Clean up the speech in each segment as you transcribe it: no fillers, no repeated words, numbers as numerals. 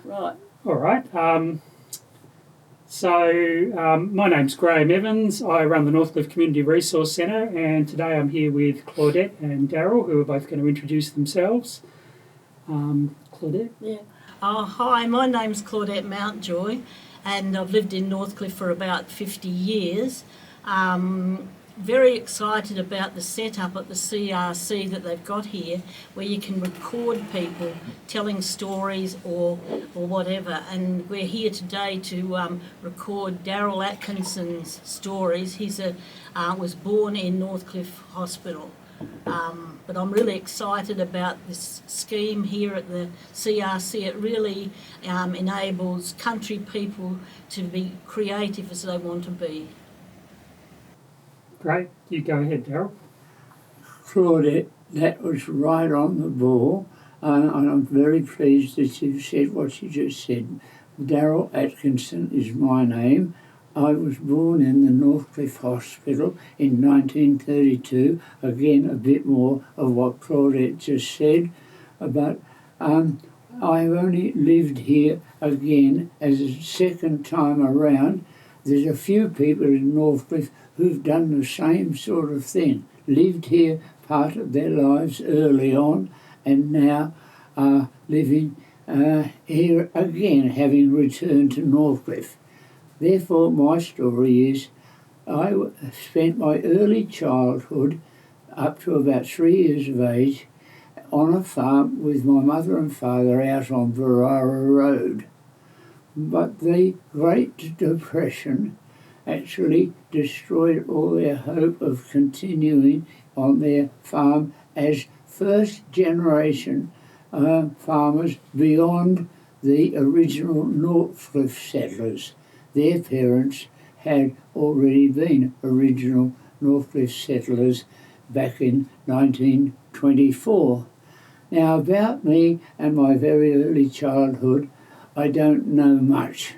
Right. All right. My name's Graham Evans. I run the Northcliffe Community Resource Centre, and today I'm here with Claudette and Darryl, who are both going to introduce themselves. Claudette? Yeah. Hi, my name's Claudette Mountjoy, and I've lived in Northcliffe for about 50 years. Very excited about the setup at the CRC that they've got here, where you can record people telling stories or whatever. And we're here today to record Darryl Atkinson's stories. He's was born in Northcliffe Hospital. But I'm really excited about this scheme here at the CRC. It really enables country people to be creative as they want to be. Great. You go ahead, Darryl. Claudette, that was right on the ball, and I'm very pleased that you said what you just said. Darryl Atkinson is my name. I was born in the Northcliffe Hospital in 1932. Again, a bit more of what Claudette just said, but I've only lived here again as a second time around. There's a few people in Northcliffe who've done the same sort of thing, lived here part of their lives early on, and now are living here again, having returned to Northcliffe. Therefore, my story is I spent my early childhood, up to about 3 years of age, on a farm with my mother and father out on Barara Road. But the Great Depression actually destroyed all their hope of continuing on their farm as first generation farmers beyond the original Northcliffe settlers. Their parents had already been original Northcliffe settlers back in 1924. Now, about me and my very early childhood, I don't know much,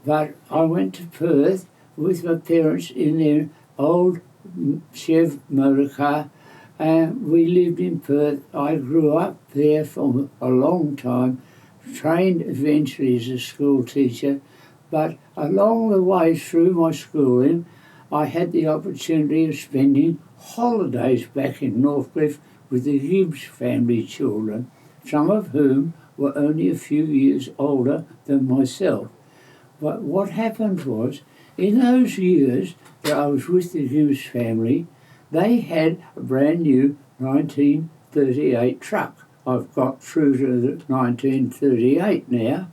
but I went to Perth with my parents in their old Chev motor car, and we lived in Perth. I grew up there for a long time, trained eventually as a school teacher, but along the way through my schooling, I had the opportunity of spending holidays back in Northcliffe with the Gibbs family children, some of whom were only a few years older than myself. But what happened was, in those years that I was with the Gibbs family, they had a brand new 1938 truck. I've got through to the 1938 now,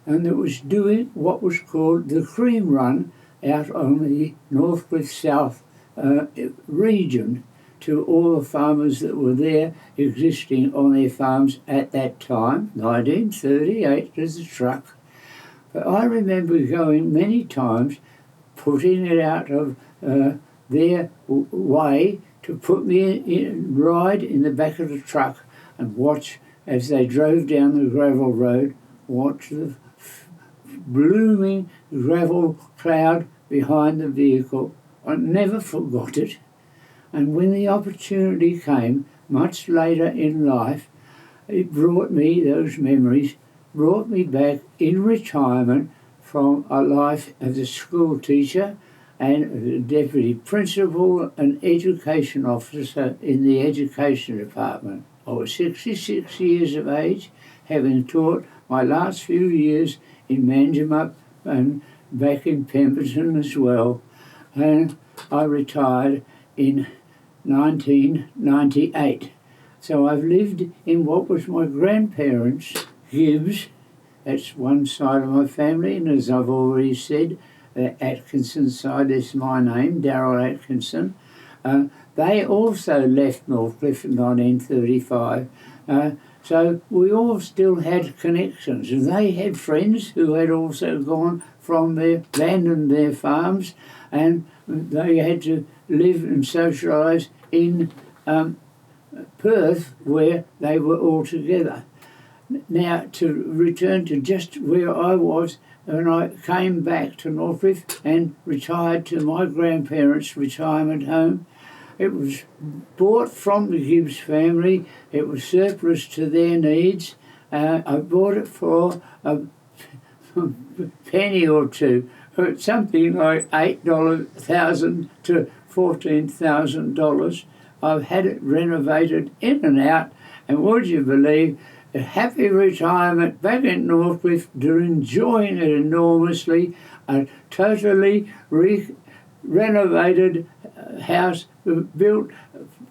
and it was doing what was called the cream run out on the Northcliffe South region to all the farmers that were there existing on their farms at that time, 1938, as a truck. But I remember going many times, putting it out of their way to put me in, ride in the back of the truck and watch as they drove down the gravel road, watch the blooming gravel cloud behind the vehicle. I never forgot it. And when the opportunity came, much later in life, it brought me, those memories, brought me back in retirement from a life as a school teacher and as a deputy principal and education officer in the education department. I was 66 years of age, having taught my last few years in Manjimup and back in Pemberton as well. And I retired in 1998. So I've lived in what was my grandparents' Gibbs. That's one side of my family, and as I've already said, the Atkinson side is my name, Darryl Atkinson. They also left Northcliffe in 1935. So we all still had connections, and they had friends who had also gone from their land and their farms, and they had to live and socialise in Perth, where they were all together. Now, to return to just where I was, when I came back to Northcliffe and retired to my grandparents' retirement home, it was bought from the Gibbs family. It was surplus to their needs, I bought it for a penny or two, something like $8,000 to $14,000. I've had it renovated in and out, and would you believe, a happy retirement back in Northcliffe, enjoying it enormously. A totally renovated house, built,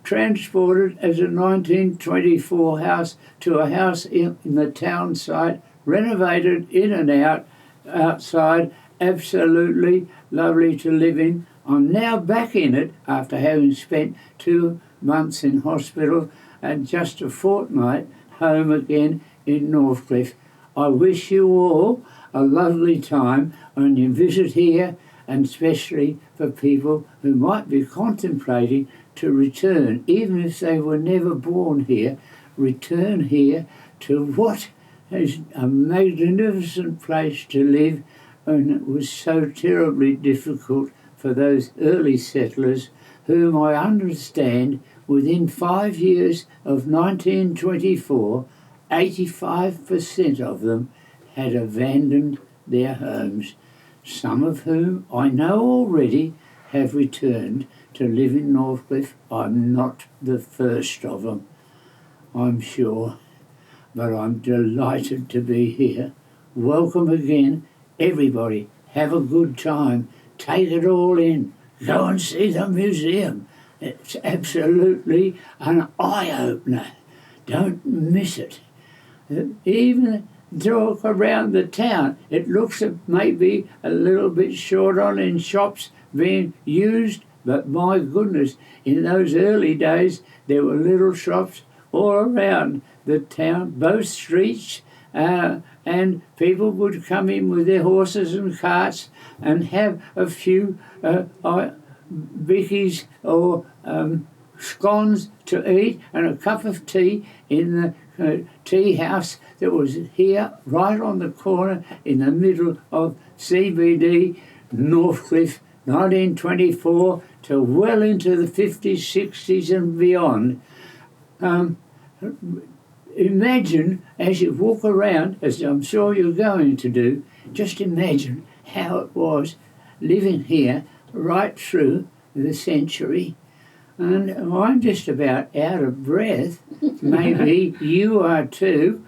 transported as a 1924 house to a house in the town site, renovated in and out, outside, absolutely lovely to live in. I'm now back in it after having spent 2 months in hospital and just a fortnight home again in Northcliffe. I wish you all a lovely time on your visit here, and especially for people who might be contemplating to return, even if they were never born here, return here to what is a magnificent place to live, and it was so terribly difficult for those early settlers whom I understand within 5 years of 1924, 85% of them had abandoned their homes, some of whom I know already have returned to live in Northcliffe. I'm not the first of them, I'm sure, but I'm delighted to be here. Welcome again, everybody. Have a good time. Take it all in. Go and see the museum. It's absolutely an eye-opener. Don't miss it. Even talk around the town. It looks maybe a little bit short on in shops being used, but my goodness, in those early days there were little shops all around the town, both streets, and people would come in with their horses and carts and have a few bickies or scones to eat and a cup of tea in the tea house that was here right on the corner in the middle of CBD, Northcliffe, 1924 to well into the 50s, 60s and beyond. Imagine, as you walk around, as I'm sure you're going to do, just imagine how it was living here right through the century. And I'm just about out of breath. Maybe you are too.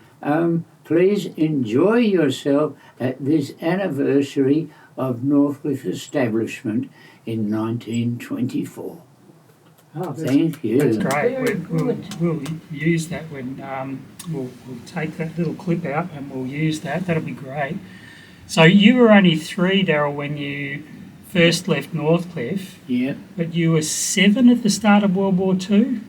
Please enjoy yourself at this anniversary of Northcliffe establishment in 1924. Oh, Thank you. That's great. Very We'll use that when we'll take that little clip out and we'll use that. That'll be great. So you were only 3, Darryl, when you first left Northcliffe. Yeah. But you were 7 at the start of World War II?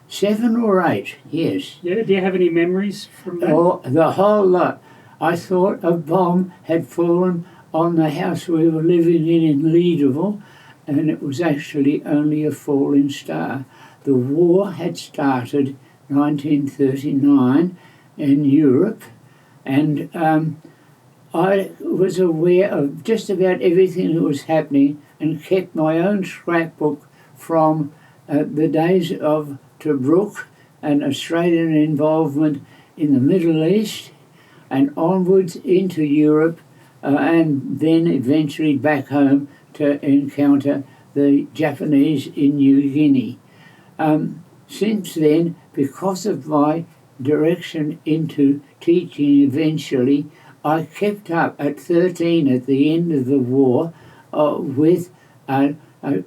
7 or 8, yes. Yeah. Do you have any memories from that? Oh, the whole lot. I thought a bomb had fallen on the house we were living in Leederville, and it was actually only a falling star. The war had started 1939 in Europe, and I was aware of just about everything that was happening and kept my own scrapbook from the days of Tobruk and Australian involvement in the Middle East and onwards into Europe and then eventually back home to encounter the Japanese in New Guinea. Since then, because of my direction into teaching eventually, I kept up at 13 at the end of the war with a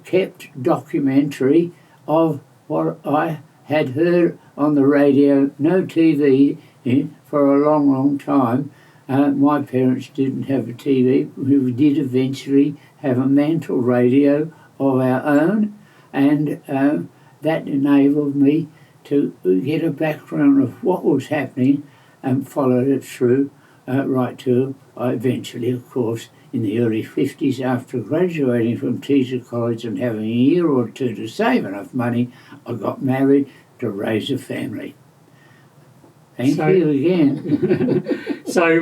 kept documentary of what I had heard on the radio, no TV for a long, long time. My parents didn't have a TV. We did eventually have a mantle radio of our own, and that enabled me to get a background of what was happening and followed it through right to eventually, of course, in the early 50s, after graduating from teacher college and having a year or two to save enough money, I got married to raise a family. Thank you again. So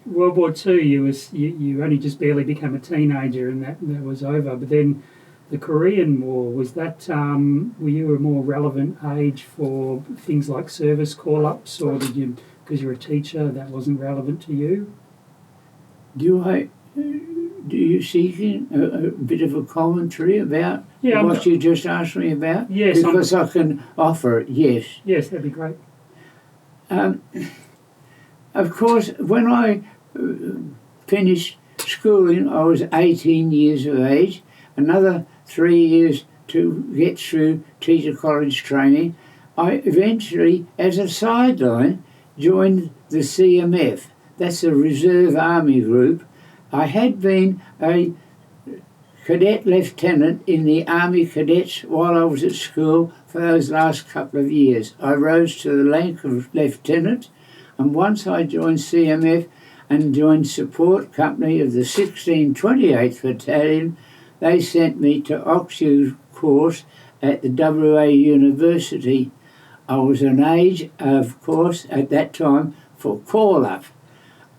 World War II, you only just barely became a teenager, and that was over. But then the Korean War, was that, were you a more relevant age for things like service call-ups, or did you, because you're a teacher, that wasn't relevant to you? Do you seek a bit of a commentary about what you just asked me about? Yes. Because I can offer it, yes. Yes, that'd be great. Of course, when I finished schooling, I was 18 years of age. Another 3 years to get through teacher college training. I eventually, as a sideline, joined the CMF. That's a Reserve Army group. I had been a cadet lieutenant in the Army Cadets while I was at school for those last couple of years. I rose to the rank of lieutenant, and once I joined CMF and joined support company of the 1628th Battalion, they sent me to Oxford course at the WA University. I was an age, of course, at that time for call-up.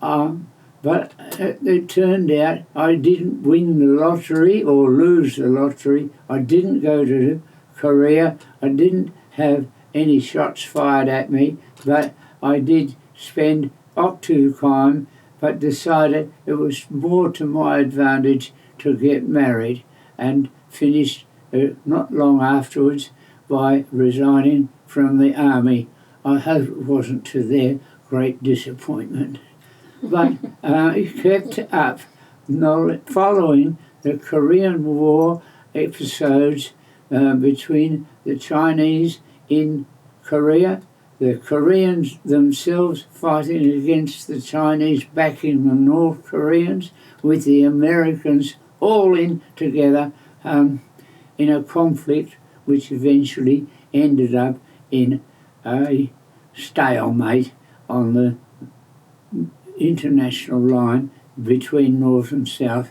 But it turned out I didn't win the lottery or lose the lottery. I didn't go to Korea. I didn't have any shots fired at me, but I did spend time, but decided it was more to my advantage to get married, and finished not long afterwards by resigning from the army. I hope it wasn't to their great disappointment. But he kept up following the Korean War episodes between the Chinese in Korea, the Koreans themselves fighting against the Chinese, backing the North Koreans, with the Americans all in together in a conflict which eventually ended up in a stalemate on the international line between North and South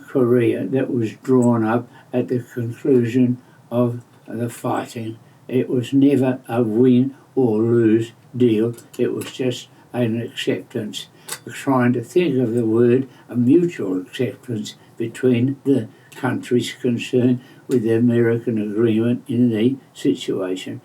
Korea that was drawn up at the conclusion of the fighting. It was never a win or lose deal. It was just an acceptance, trying to think of the word, a mutual acceptance between the countries concerned with the American agreement in the situation.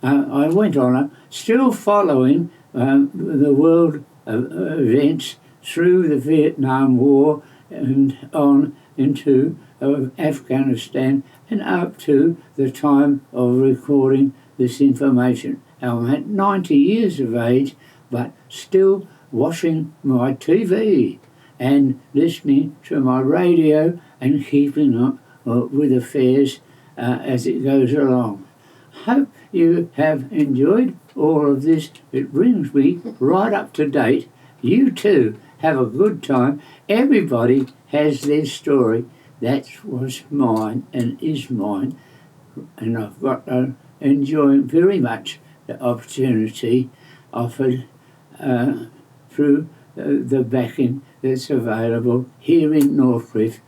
I went on, still following the world events through the Vietnam War and on into Afghanistan and up to the time of recording this information. I'm at 90 years of age, but still watching my TV and listening to my radio and keeping up with affairs as it goes along. Hope you have enjoyed all of this. It brings me right up to date. You too have a good time. Everybody has their story. That was mine and is mine, and I've got to enjoy very much the opportunity offered through the backing that's available here in Northcliffe.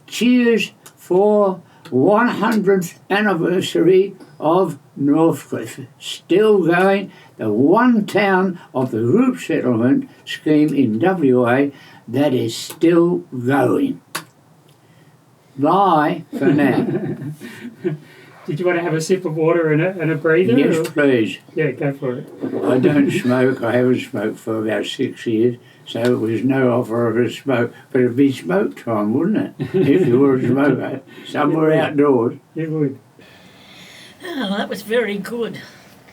Cheers for 100th anniversary of Northcliffe. Still going, the one town of the group settlement scheme in WA that is still going. Bye for now. Did you want to have a sip of water and a breather? Yes, or? please. Yeah, go for it. I don't smoke. I haven't smoked for about 6 years, so it was no offer of a smoke. But it'd be smoke time, wouldn't it? If you were a smoker, somewhere outdoors. It would. Oh, that was very good.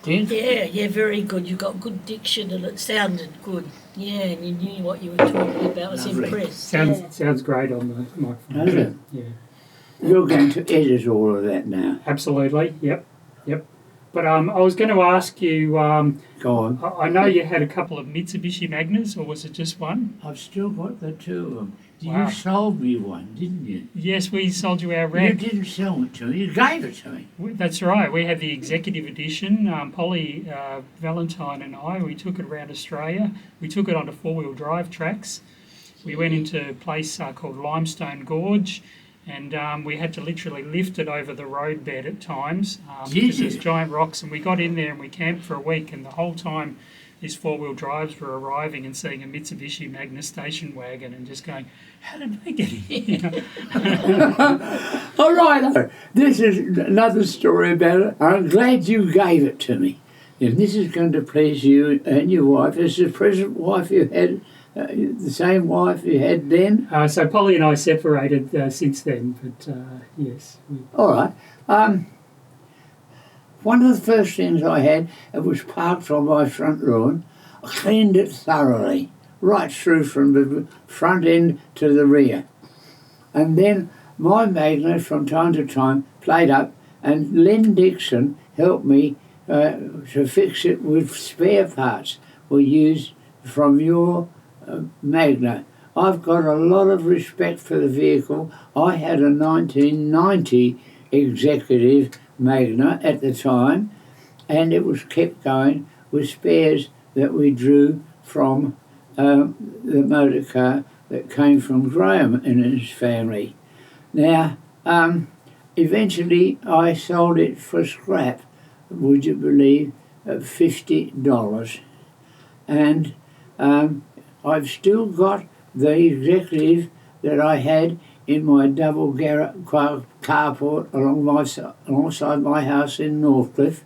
Did? Yeah, very good. You got good diction and it sounded good. Yeah, and you knew what you were talking about. I was Lovely. impressed. Sounds great on the microphone. Does it? Yeah. You're going to edit all of that now. Absolutely. Yep. But I was going to ask you. Go on. I know you had a couple of Mitsubishi Magnas, or was it just one? I've still got the two of them. Wow. You sold me one, didn't you? Yes, we sold you our You rack. didn't sell it to me. You gave it to me. That's right. We had the executive edition. Polly Valentine and I, we took it around Australia. We took it onto four-wheel drive tracks. We went into a place called Limestone Gorge, and we had to literally lift it over the roadbed at times because there's giant rocks. And we got in there and we camped for a week, and the whole time his four-wheel drives were arriving and seeing a Mitsubishi Magna station wagon and just going, how did they get here? All right, this is another story about it. I'm glad you gave it to me. If this is going to please you and your wife, is the present wife you had the same wife you had then? So Polly and I separated since then, but yes. All right. One of the first things I had, it was parked on my front lawn. I cleaned it thoroughly, right through from the front end to the rear. And then my Magna from time to time played up, and Len Dixon helped me to fix it with spare parts we used from your Magna. I've got a lot of respect for the vehicle. I had a 1990 Executive Magna at the time, and it was kept going with spares that we drew from the motor car that came from Graham and his family. Now, eventually I sold it for scrap, would you believe, at $50. And I've still got the Executive that I had in my double carport alongside my house in Northcliffe.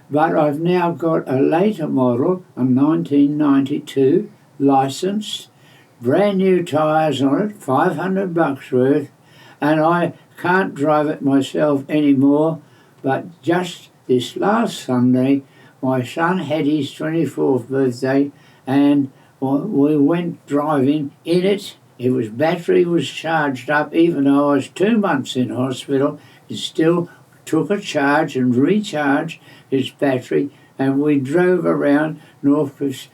But I've now got a later model, a 1992, licensed, brand new tyres on it, $500 worth, and I can't drive it myself anymore. But just this last Sunday, my son had his 24th birthday, and we went driving in it. His battery was charged up, even though I was 2 months in hospital. It still took a charge and recharged his battery, and we drove around Northcliffe's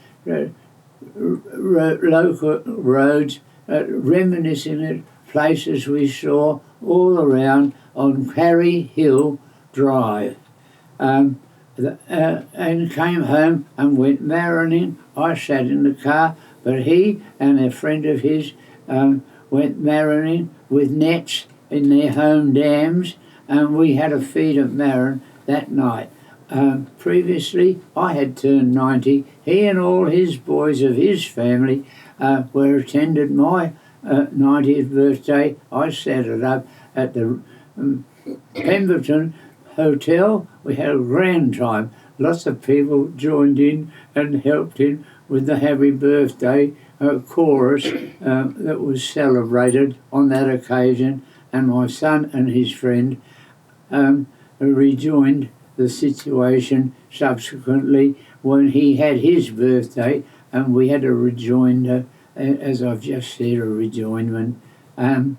local roads, reminiscing at places we saw all around on Harry Hill Drive. And came home and went marroning. I sat in the car, but he and a friend of his went marroning with nets in their home dams, and we had a feed of marron that night. Previously, I had turned 90. He and all his boys of his family were attended my 90th birthday. I set it up at the Pemberton Hotel. We had a grand time. Lots of people joined in and helped in with the happy birthday chorus that was celebrated on that occasion, and my son and his friend rejoined the situation subsequently when he had his birthday, and we had a rejoinder, as I've just said, a rejoinment, and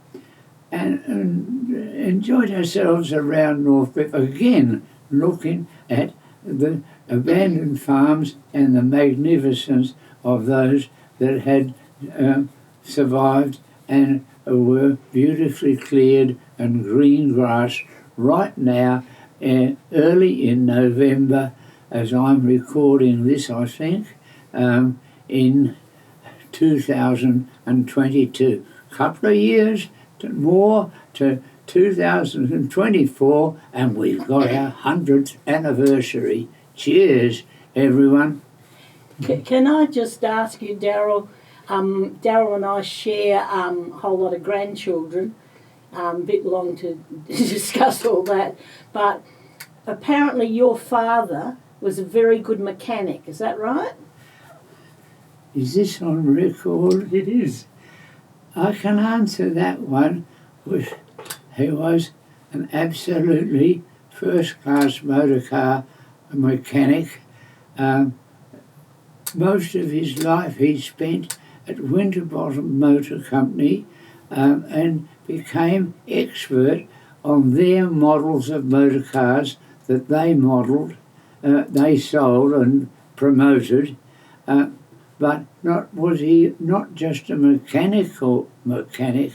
enjoyed ourselves around Northcliffe again, looking at the abandoned farms and the magnificence of those that had survived and were beautifully cleared and green grass right now, early in November, as I'm recording this, I think, in 2022. Couple of years more to 2024, and we've got our 100th anniversary. Cheers, everyone. Can I just ask you, Darryl? Darryl and I share a whole lot of grandchildren. A bit long to discuss all that, but apparently your father was a very good mechanic. Is that right? Is this on record? It is. I can answer that one. He was an absolutely first-class motor car mechanic. Most of his life he spent at Winterbottom Motor Company and became expert on their models of motor cars that they modelled, they sold and promoted. But was he not just a mechanical mechanic,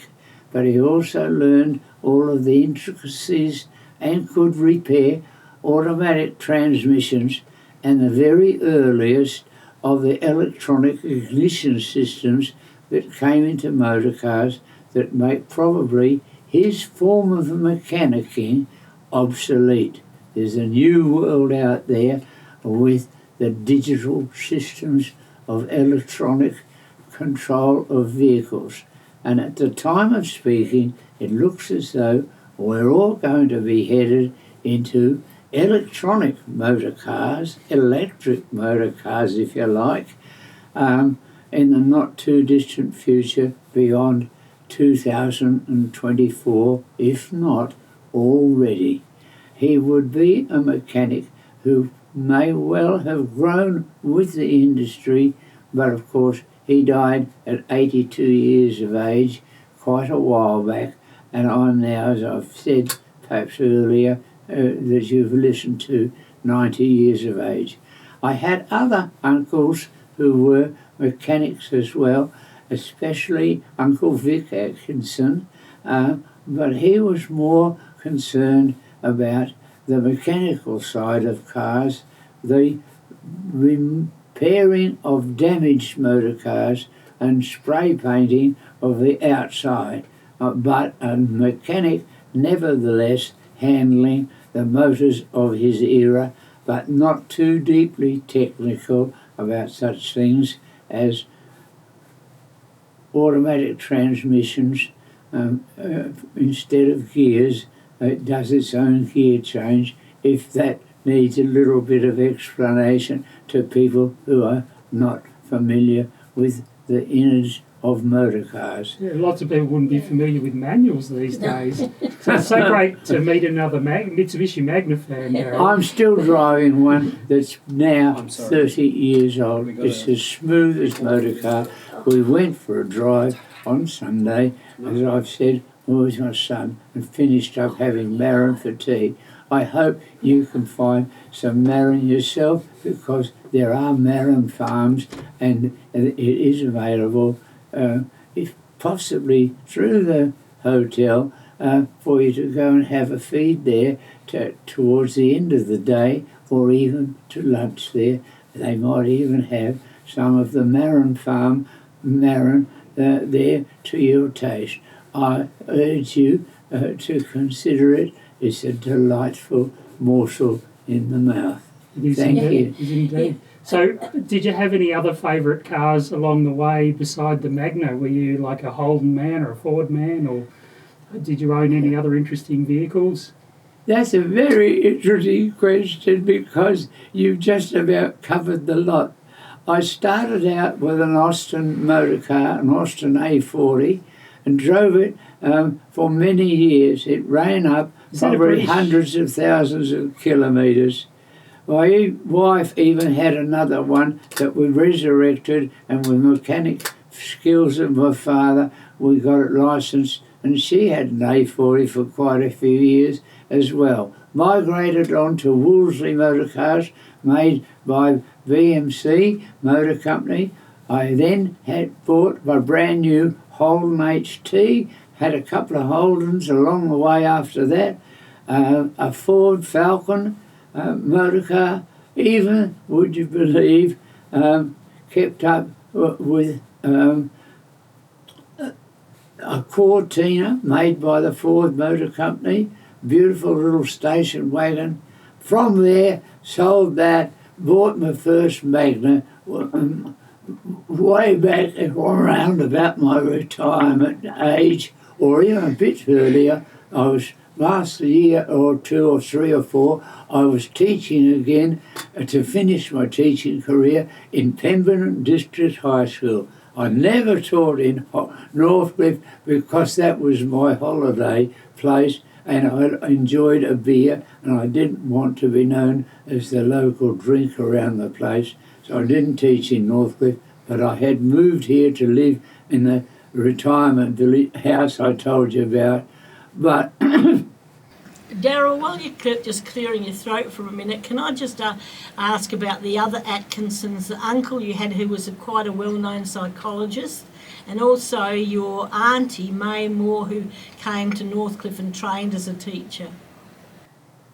but he also learned all of the intricacies and could repair automatic transmissions and the very earliest of the electronic ignition systems that came into motor cars that make probably his form of mechanicking obsolete. There's a new world out there with the digital systems of electronic control of vehicles. And at the time of speaking, it looks as though we're all going to be headed into electronic motor cars, electric motor cars, if you like, in the not too distant future beyond 2024, if not already. He would be a mechanic who may well have grown with the industry, but of course he died at 82 years of age quite a while back, and I'm now, as I've said perhaps earlier, that you've listened to, 90 years of age. I had other uncles who were mechanics as well, especially Uncle Vic Atkinson, but he was more concerned about the mechanical side of cars, the repairing of damaged motor cars and spray painting of the outside, but a mechanic nevertheless handling the motors of his era, but not too deeply technical about such things as automatic transmissions. Instead of gears, it does its own gear change, if that needs a little bit of explanation to people who are not familiar with the innards of motor cars. Yeah, lots of people wouldn't be familiar with manuals these days. So it's so great to meet another Mitsubishi Magna fan, Darryl. I'm still driving one that's now 30 years old. It's as smooth as motor car. We went for a drive on Sunday, as I've said, with my son, and finished up having marron for tea. I hope you can find some marron yourself, because there are marron farms and it is available, if possibly through the hotel, for you to go and have a feed there towards the end of the day, or even to lunch there. They might even have some of the marron farm marron there to your taste. I urge you to consider it. It's a delightful morsel in the mouth. Thank you. It is indeed. So, did you have any other favourite cars along the way beside the Magna? Were you like a Holden man or a Ford man, or did you own any other interesting vehicles? That's a very interesting question, because you've just about covered the lot. I started out with an Austin motor car, an Austin A40, and drove it for many years. It ran up probably hundreds of thousands of kilometres. My wife even had another one that we resurrected, and with mechanic skills of my father, we got it licensed, and she had an A40 for quite a few years as well. Migrated on to Wolseley motor cars made by VMC Motor Company. I then had bought a brand new Holden HT, had a couple of Holdens along the way after that, a Ford Falcon motor car, even, would you believe, kept up with a Cortina made by the Ford Motor Company, beautiful little station wagon. From there, sold that, bought my first Magna way back around about my retirement age, or even a bit earlier. I was last year or 2 or 3 or 4, I was teaching again to finish my teaching career in Pemberton District High School. I never taught in Northcliffe because that was my holiday place, and I enjoyed a beer, and I didn't want to be known as the local drink around the place, so I didn't teach in Northcliffe, but I had moved here to live in the retirement house I told you about. But Darryl, while you're just clearing your throat for a minute, can I just ask about the other Atkinsons, the uncle you had who was quite a well-known psychologist, and also your auntie, May Moore, who came to Northcliffe and trained as a teacher?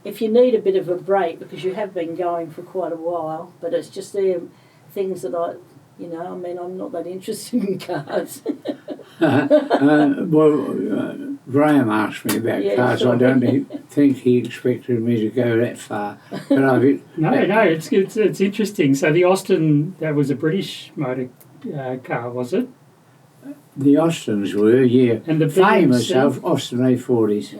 If you need a bit of a break, because you have been going for quite a while, but it's just things that I'm not that interested in cars. Graham asked me about Yeah, cars. sure. I don't think he expected me to go that far. But No, it's interesting. So the Austin, that was a British motor car, was it? the Austins were, yeah. And the Famous BMC? Austin A40s.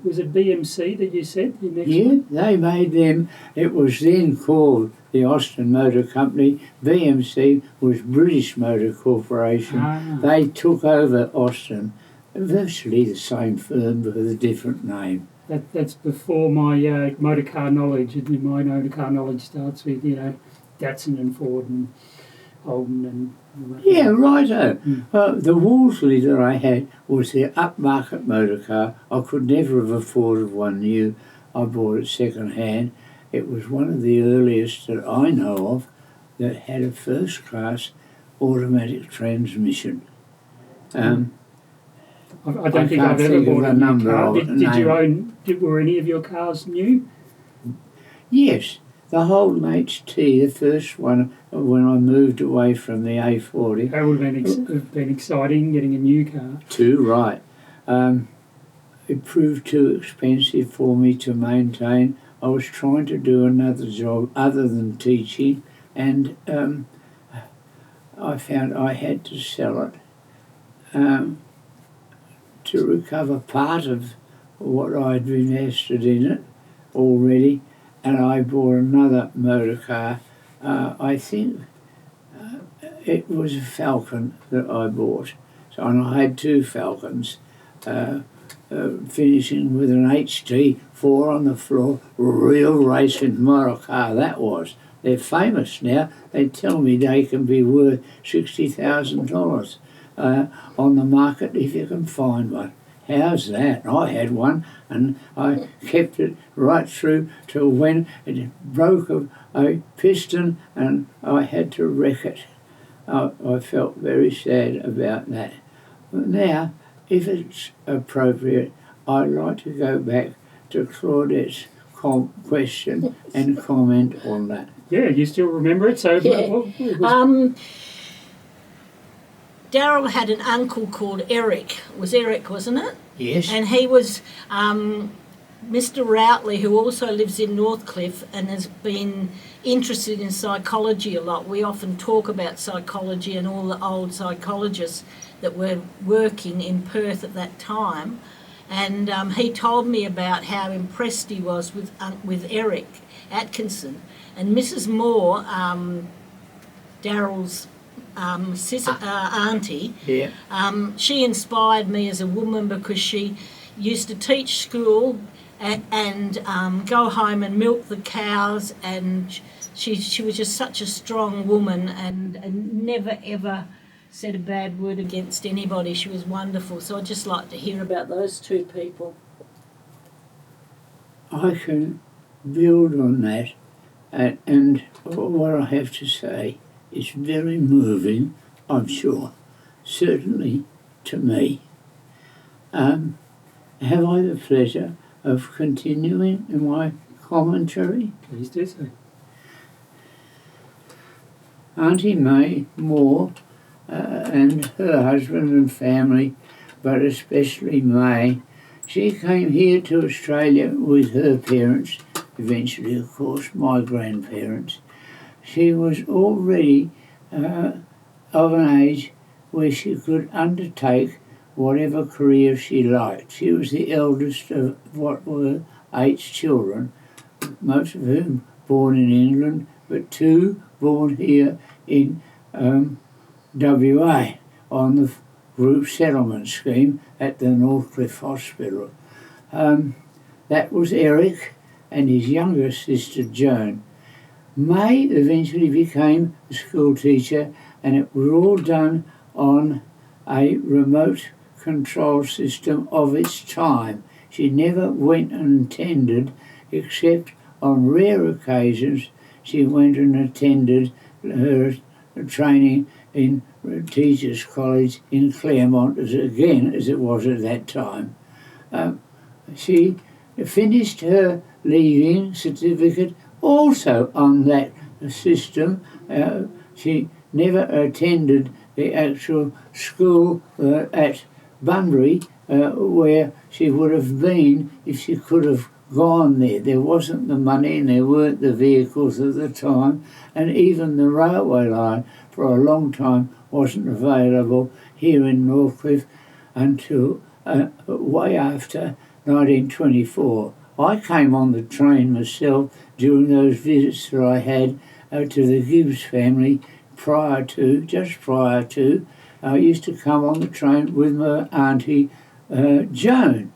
Was it BMC that you said? The next Yeah, one? they made them. It was then called the Austin Motor Company. BMC was British Motor Corporation. Ah. They took over Austin, virtually the same firm but with a different name. That's before my motor car knowledge. And my motor car knowledge starts with, Datsun and Ford and Holden and all that. Yeah, righto. The Wolseley that I had was the upmarket motor car. I could never have afforded one new. I bought it second hand. It was one of the earliest that I know of that had a first class automatic transmission. I don't I think can't I've ever think of bought the a new number car. of it, Did you name. were any of your cars new? Yes, the Holden HT, the first one when I moved away from the A40. That would have been exciting, getting a new car. Too right. It proved too expensive for me to maintain. I was trying to do another job other than teaching, and I found I had to sell it to recover part of what I'd invested in it already, and I bought another motor car. I think it was a Falcon that I bought. So, and I had two Falcons, finishing with an HT, 4 on the floor, real racing motor car that was. They're famous now. They tell me they can be worth $60,000 on the market if you can find one. How's that? I had one and I kept it right through till when it broke a piston and I had to wreck it. I felt very sad about that. But now, if it's appropriate, I'd like to go back to Claudette's question and comment on that. Yeah, you still remember it? So Yeah. what was Darryl had an uncle called Eric. It was Eric, wasn't it? Yes. And he was Mr. Routley, who also lives in Northcliffe and has been interested in psychology a lot. We often talk about psychology and all the old psychologists that were working in Perth at that time. And he told me about how impressed he was with Eric Atkinson. And Mrs. Moore, Darryl's auntie, she inspired me as a woman because she used to teach school and go home and milk the cows, and she was just such a strong woman and never ever said a bad word against anybody. She was wonderful. So I'd just like to hear about those two people. I can build on that, and what I have to say is very moving, I'm sure, certainly to me. Have I the pleasure of continuing in my commentary? Please do so. Auntie May Moore and her husband and family, but especially May, she came here to Australia with her parents, eventually, of course, my grandparents. She was already of an age where she could undertake whatever career she liked. She was the eldest of what were 8 children, most of whom born in England, but 2 born here in WA on the group settlement scheme at the Northcliffe Hospital. That was Eric and his younger sister Joan. May eventually became a school teacher, and it was all done on a remote control system of its time. She never went and attended, except on rare occasions she went and attended her training in Teachers College in Claremont, as it was at that time. She finished her leaving certificate also on that system. She never attended the actual school at Bunbury where she would have been if she could have gone there. There wasn't the money and there weren't the vehicles at the time, and even the railway line for a long time wasn't available here in Northcliffe until way after 1924. I came on the train myself during those visits that I had to the Gibbs family just prior to. I used to come on the train with my auntie Joan.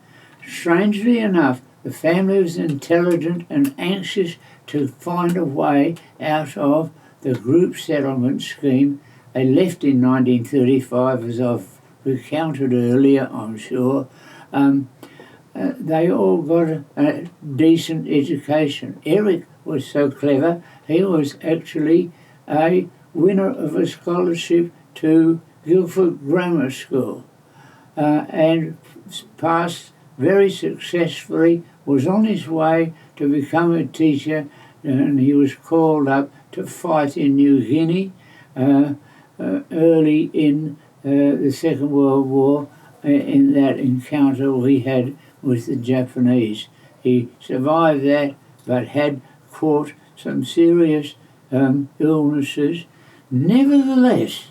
Strangely enough, the family was intelligent and anxious to find a way out of the group settlement scheme. They left in 1935, as I've recounted earlier, I'm sure. They all got a decent education. Eric was so clever, he was actually a winner of a scholarship to Guildford Grammar School and passed very successfully, was on his way to become a teacher, and he was called up to fight in New Guinea early in the Second World War in that encounter we had with the Japanese. He survived that but had caught some serious illnesses. Nevertheless,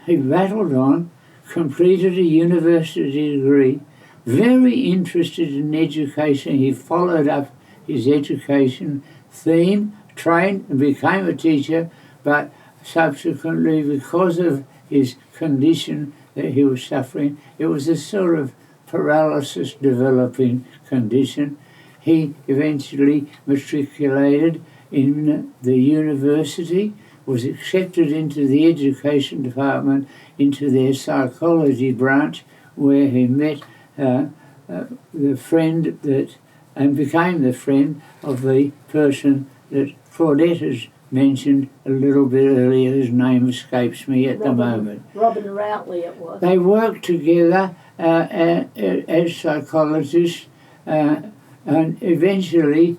he battled on, completed a university degree, very interested in education. He followed up his education theme, trained and became a teacher, but subsequently, because of his condition that he was suffering, it was a sort of paralysis developing condition. He eventually matriculated in the university, was accepted into the education department, into their psychology branch, where he met the friend that, and became the friend of the person that Claudette has mentioned a little bit earlier, whose name escapes me at the moment. Robin Routley it was. They worked together as psychologists, and eventually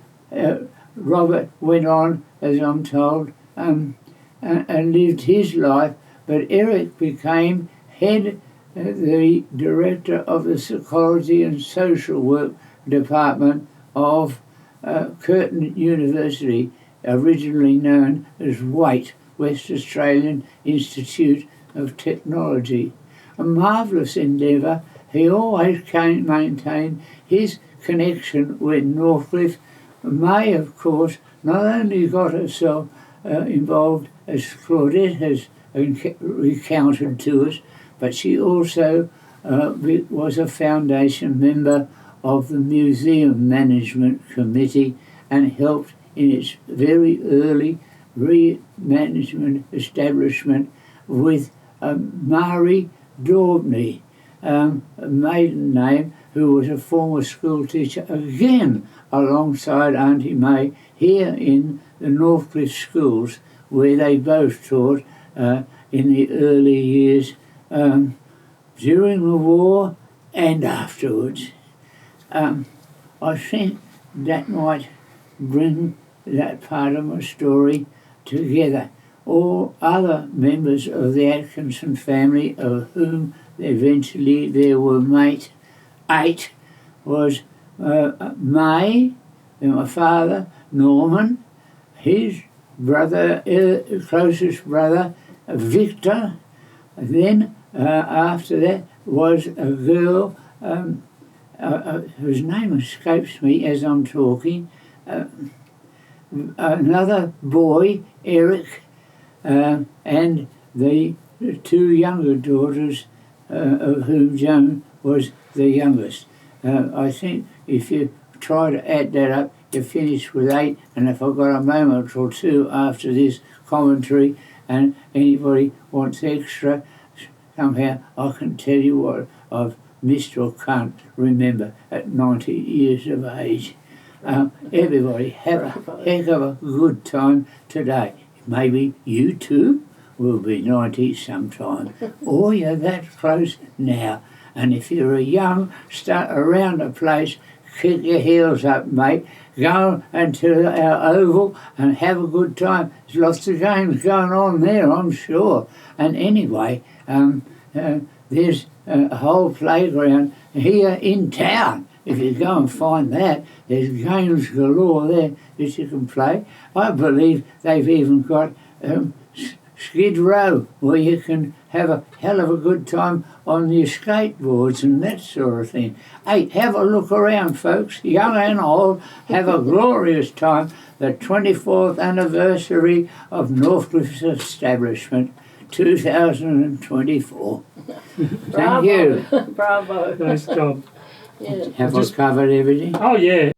Robert went on, as I'm told, and lived his life, but Eric became the director of the Psychology and Social Work Department of Curtin University, originally known as WAIT, West Australian Institute of Technology. A marvellous endeavour. He always maintained his connection with Northcliffe. May, of course, not only got herself involved, as Claudette has recounted to us, but she also was a foundation member of the Museum Management Committee and helped in its very early re-management establishment with Marie Daubney, a maiden name, who was a former school teacher, again alongside Auntie May, here in the Northcliffe schools, where they both taught in the early years during the war and afterwards. I think that might bring that part of my story together. All other members of the Atkinson family, of whom eventually there were 8, was May, and my father, Norman, his brother, closest brother, Victor. And then after that was a girl whose name escapes me as I'm talking, another boy, Eric, and the 2 younger daughters, of whom Joan was the youngest. I think if you try to add that up, you finish with 8, and if I've got a moment or two after this commentary and anybody wants extra, somehow I can tell you what I've missed or can't remember at 90 years of age. Everybody have a heck of a good time today. Maybe you too will be 90 sometime, or you're that close now. And if you're a young, start around the place, kick your heels up, mate. Go into our oval and have a good time. There's lots of games going on there, I'm sure. And anyway, there's a whole playground here in town. If you go and find that, there's games galore there that you can play. I believe they've even got Skid Row, where you can have a hell of a good time on your skateboards and that sort of thing. Hey, have a look around, folks, young and old. Have a glorious time. The 24th anniversary of Northcliffe's establishment, 2024. Thank you. Bravo. Nice job. Yeah. Have I covered everything? Oh, yeah.